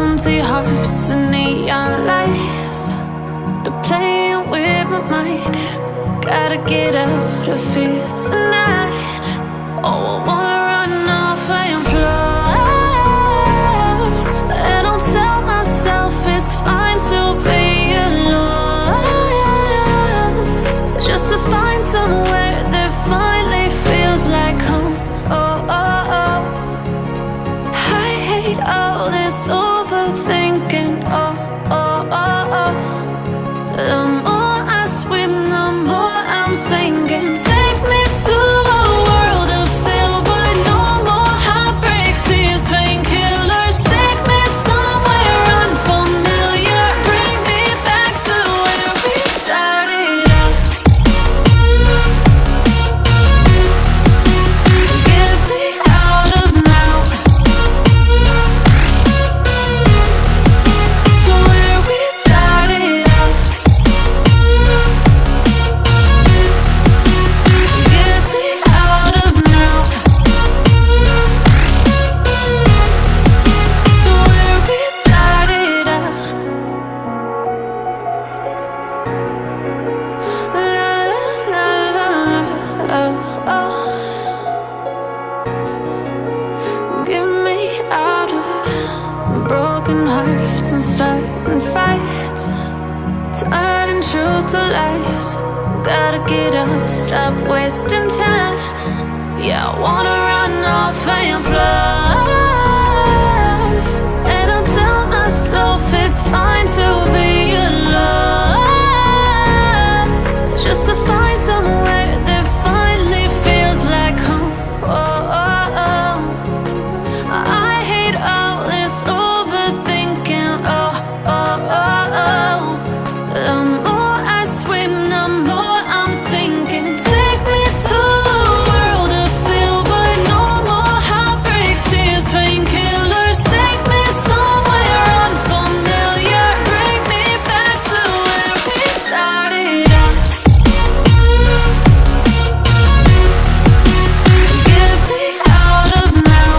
Empty hearts and neon lights, they're playing with my mind. Gotta get out of here tonight. Oh, I wanna run off and fly, and I'll tell myself it's fine to be alone, just to find somewhere that finally feels like home. Oh, oh, oh. I hate all this overthinking. Oh, oh, oh, oh. The more I swim, the more I'm sinking. Take me to a world of silver. No more heartbreaks, tears, painkillers. Take me somewhere unfamiliar. Bring me back to where we started out. Get me out of now, to where we started out. Get me out of now, to where we started out. La la la la la, oh, oh. Get me out of broken hearts and starting fights, turning truth to lies. Gotta get up, stop wasting time. Yeah, I wanna run off and fly, and I'll tell myself it's fine to be alone, just to find somewhere that finally feels like home. Oh, oh, oh. I hate all this overthinking. Oh, oh, oh, oh. The more I swim, the more I'm sinking. Take me to a world of silver. No more heartbreaks, tears, painkillers. Take me somewhere unfamiliar. Bring me back to where we started out. Get me out of now,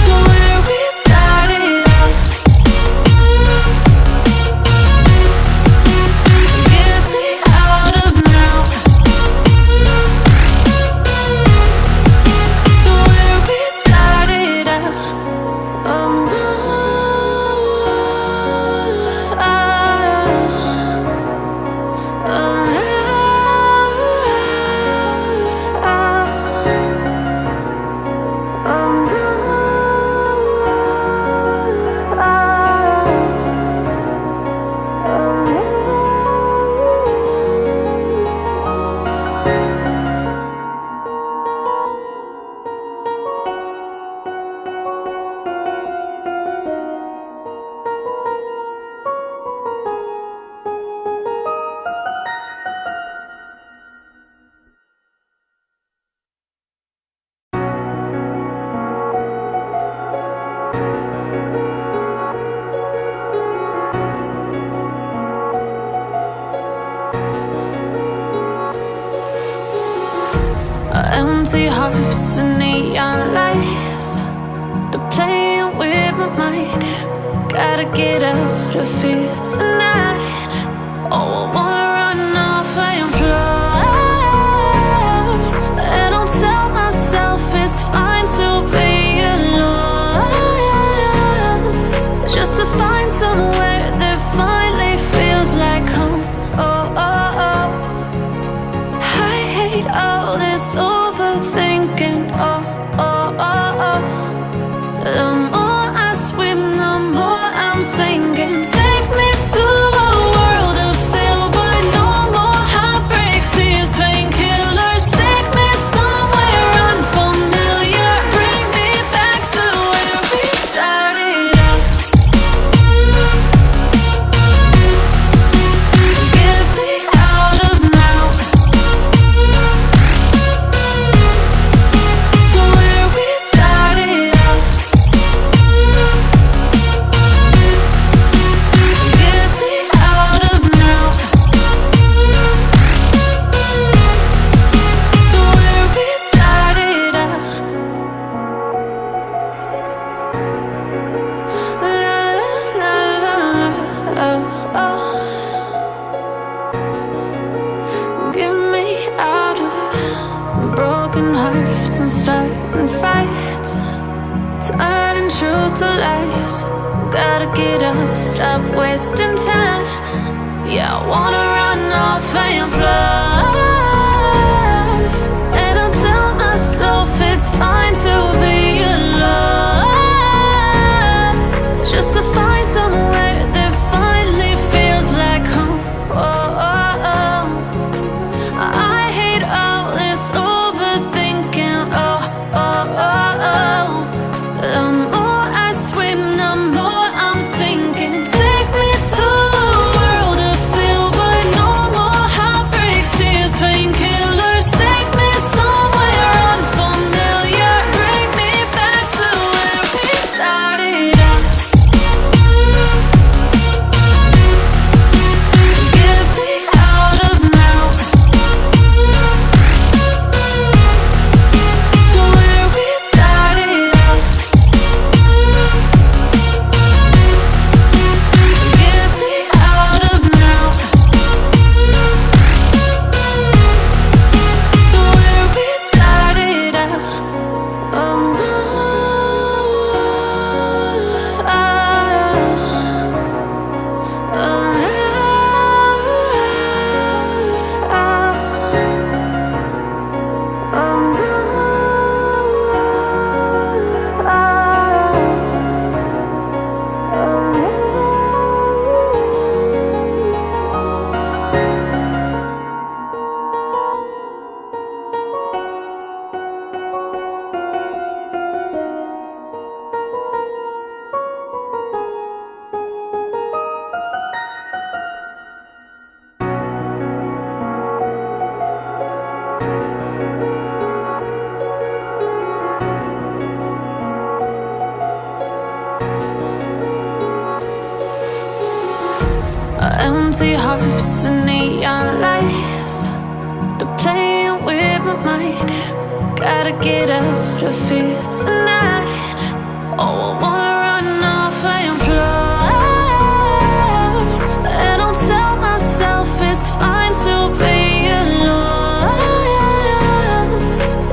to where we started out. Get me out of now, to where we started out. Oh no, oh empty hearts and neon lights, they're playing with my mind. Gotta get out of here tonight. Oh, I wanna run off and fly, and I'll tell myself it's fine to be alone, just to find somewhere that finally feels like home. Oh, oh, oh. I hate all this overthinking. Oh, oh, oh, oh. The more I swim, the more I'm sinking. Take me to a world of silver. turning truth to lies. Gotta get up, stop wasting time. Yeah, I wanna run off and fly. And I tell myself it's fine to be alone, just to find somewhere that finally feels like home. Oh, oh, oh. I hate all this overthinking. Oh, oh, oh, oh. The more I swim, the more I'm sinking. Take me to a world of silver. No more heartbreaks, tears, painkillers. Take me somewhere unfamiliar. Bring me back to where we started out. Get me out of now, to where we started out. Get me out of now, to where we started out. Oh no, empty hearts and neon lights, they're playing with my mind. Gotta get out of here tonight. Oh, I wanna run off and fly. And I'll tell myself it's fine to be alone,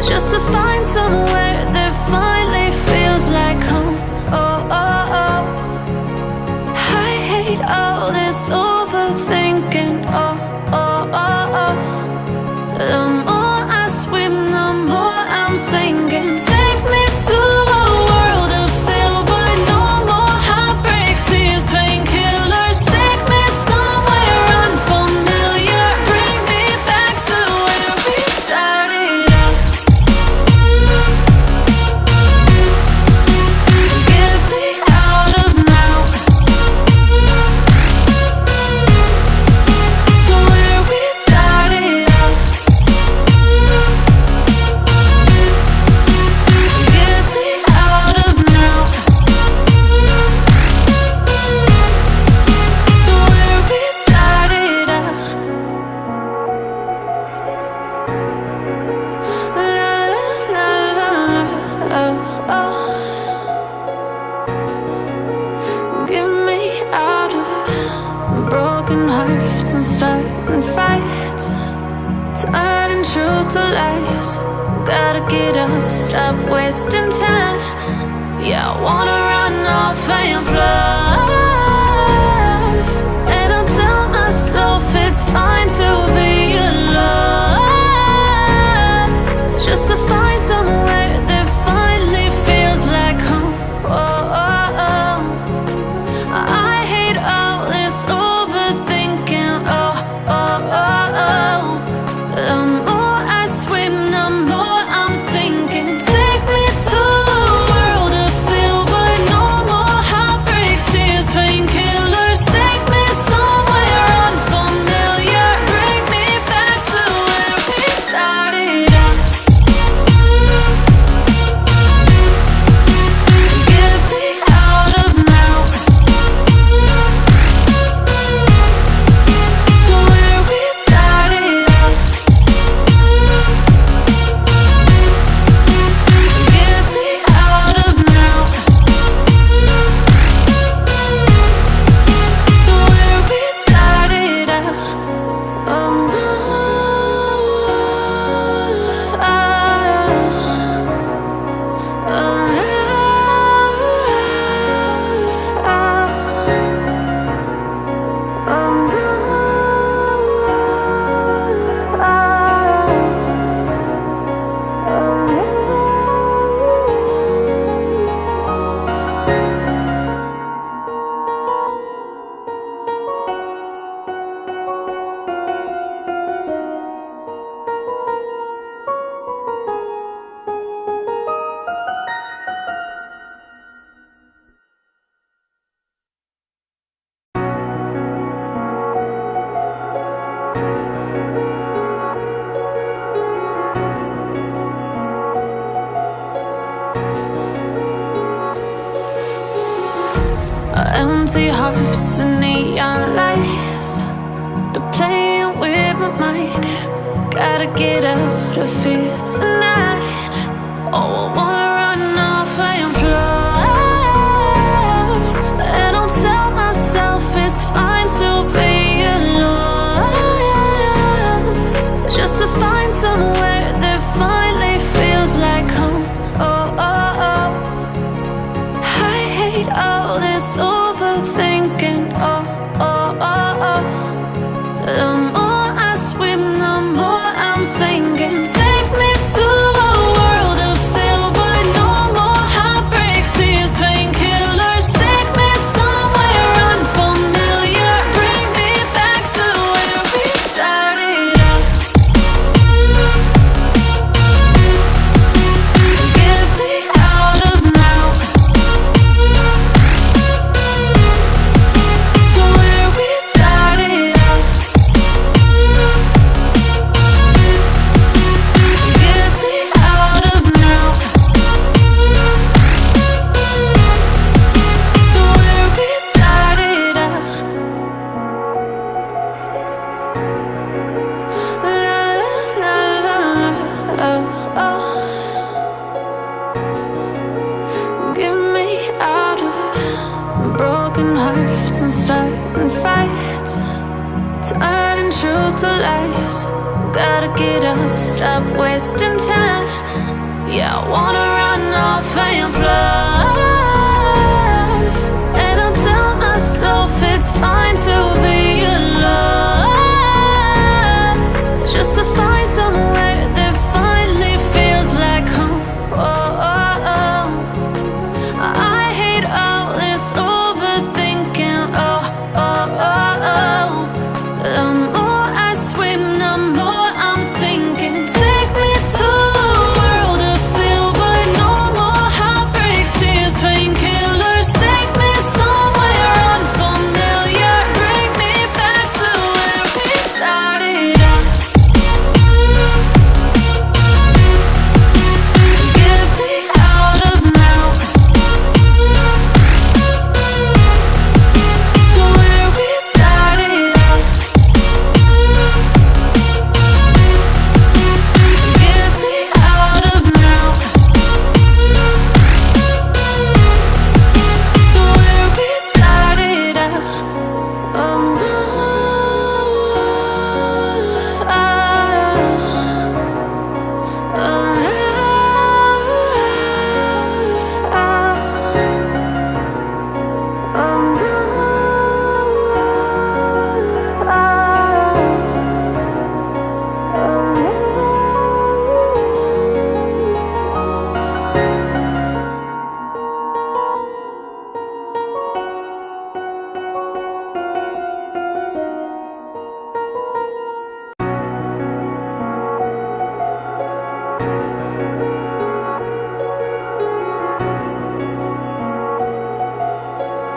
just to find somewhere that finally feels like home. Oh, oh, oh. I hate all this overthinking. Oh, oh, oh, oh. The more I swim, the more I'm sinking. Take me to a world of silver. No more heartbreaks, tears, painkillers. Take me somewhere unfamiliar. Bring me back to where we started out. Get me out of now, to where we started out. Get me out of now, to where we started out. La la la la la, oh, oh. Get me out of broken hearts and starting fights, turning truth to lies. Gotta get up, stop wasting time. Yeah, I wanna run off and fly. And I tell myself it's fine to be alone, just to find somewhere that finally feels like home. Oh, oh, oh. I hate all this overthinking. Oh, oh, oh, oh. The more I swim, the more I'm sinking. Take me to a world of silver. Empty hearts and neon lights, they're playing with my mind. Gotta get out of here tonight. Oh, I wanna run off and fly, and I'll tell myself it's fine to be alone, just to find somewhere that finally feels like home. Oh, oh, oh. I hate all this overthinking. Oh, oh, oh, oh. The more I swim, the more I'm sinking. Take me to a world of silver. No more heartbreaks, tears, painkillers. Take me somewhere unfamiliar. Bring me back to where we started out. Get me out of now, to where we started out. Get me out of now, to where we started out. La la la la la, oh, oh. Get me out of broken hearts and starting fights, turning truth to lies. Gotta get up, stop wasting time. Yeah, I wanna run off and fly.